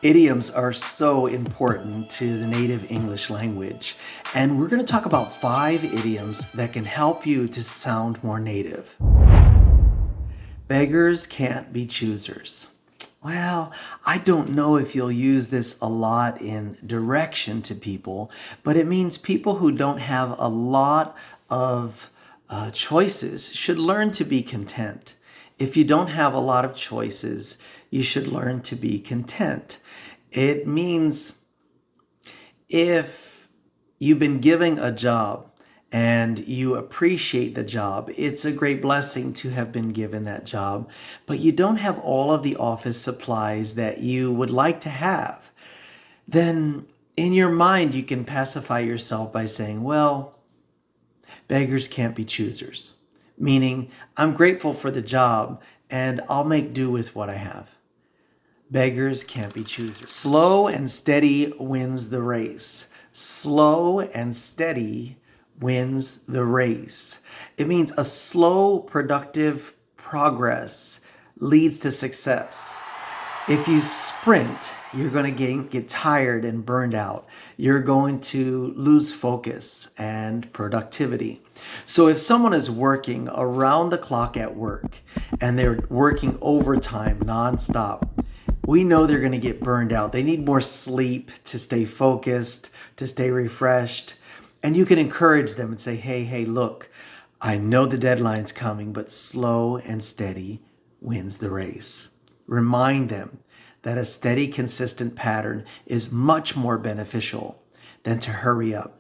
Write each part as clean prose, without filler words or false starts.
Idioms are so important to the native English language, and we're going to talk about 5 idioms that can help you to sound more native. Beggars can't be choosers. Well, I don't know if you'll use this a lot in direction to people, but it means people who don't have a lot of choices should learn to be content. If you don't have a lot of choices, you should learn to be content. It means if you've been given a job and you appreciate the job, it's a great blessing to have been given that job, but you don't have all of the office supplies that you would like to have, then in your mind you can pacify yourself by saying, well, beggars can't be choosers. Meaning, I'm grateful for the job and I'll make do with what I have. Beggars can't be choosers. Slow and steady wins the race. Slow and steady wins the race. It means a slow, productive progress leads to success. If you sprint, you're going to get tired and burned out. You're going to lose focus and productivity. So if someone is working around the clock at work and they're working overtime nonstop, we know they're going to get burned out. They need more sleep to stay focused, to stay refreshed. And you can encourage them and say, hey, look, I know the deadline's coming, but slow and steady wins the race. Remind them that a steady, consistent pattern is much more beneficial than to hurry up.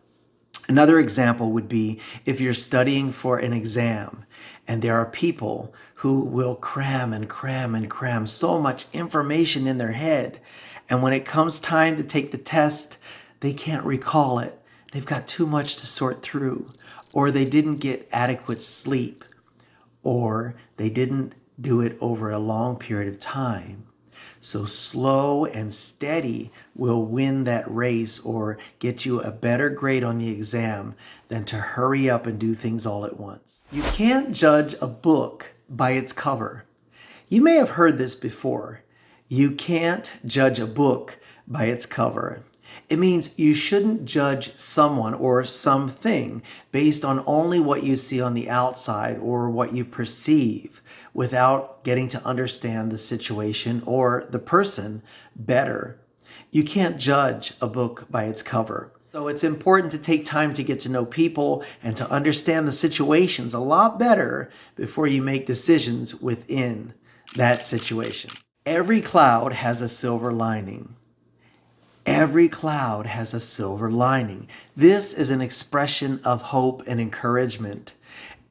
Another example would be if you're studying for an exam and there are people who will cram and cram and cram so much information in their head. And when it comes time to take the test, they can't recall it. They've got too much to sort through, or they didn't get adequate sleep, or they didn't do it over a long period of time. So slow and steady will win that race or get you a better grade on the exam than to hurry up and do things all at once. You can't judge a book by its cover. You may have heard this before. You can't judge a book by its cover. It means you shouldn't judge someone or something based on only what you see on the outside or what you perceive without getting to understand the situation or the person better. You can't judge a book by its cover. So it's important to take time to get to know people and to understand the situations a lot better before you make decisions within that situation. Every cloud has a silver lining. Every cloud has a silver lining. This is an expression of hope and encouragement.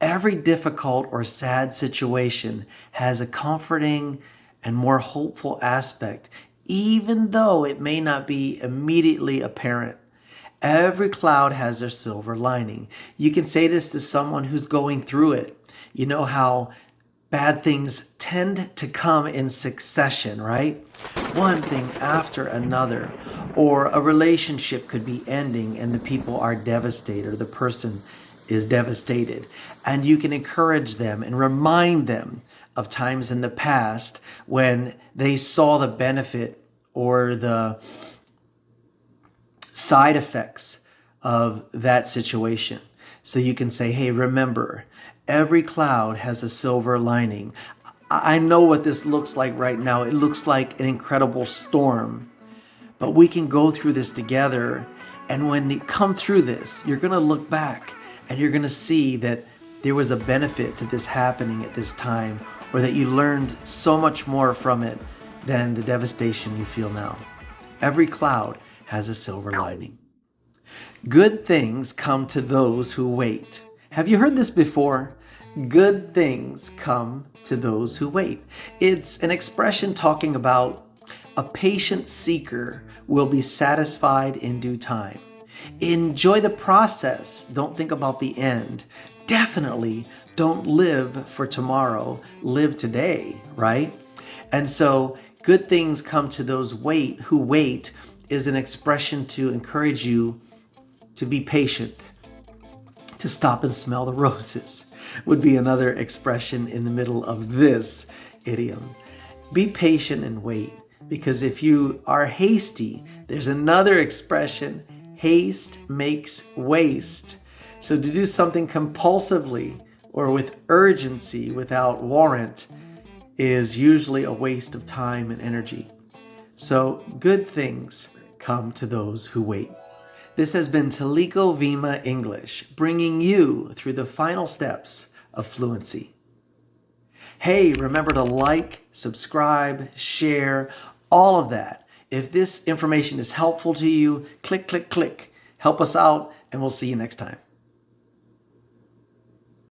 Every difficult or sad situation has a comforting and more hopeful aspect, even though it may not be immediately apparent. Every cloud has a silver lining. You can say this to someone who's going through it. You know how bad things tend to come in succession, right? One thing after another. Or a relationship could be ending and the people are devastated, or the person is devastated. And you can encourage them and remind them of times in the past when they saw the benefit or the side effects of that situation. So you can say, hey, remember, every cloud has a silver lining. I know what this looks like right now. It looks like an incredible storm, but we can go through this together. And when you come through this, you're going to look back and you're going to see that there was a benefit to this happening at this time, or that you learned so much more from it than the devastation you feel now. Every cloud has a silver lining. Good things come to those who wait. Have you heard this before? Good things come to those who wait. It's an expression talking about a patient seeker will be satisfied in due time. Enjoy the process. Don't think about the end. Definitely don't live for tomorrow. Live today, right? And so good things come to those who wait is an expression to encourage you to be patient, to stop and smell the roses would be another expression in the middle of this idiom. Be patient and wait. Because if you are hasty, there's another expression, haste makes waste. So to do something compulsively or with urgency without warrant is usually a waste of time and energy. So good things come to those who wait. This has been Taliko Vima English, bringing you through the final steps of fluency. Hey, remember to like, subscribe, share, all of that. If this information is helpful to you, click, click, click. Help us out, and we'll see you next time.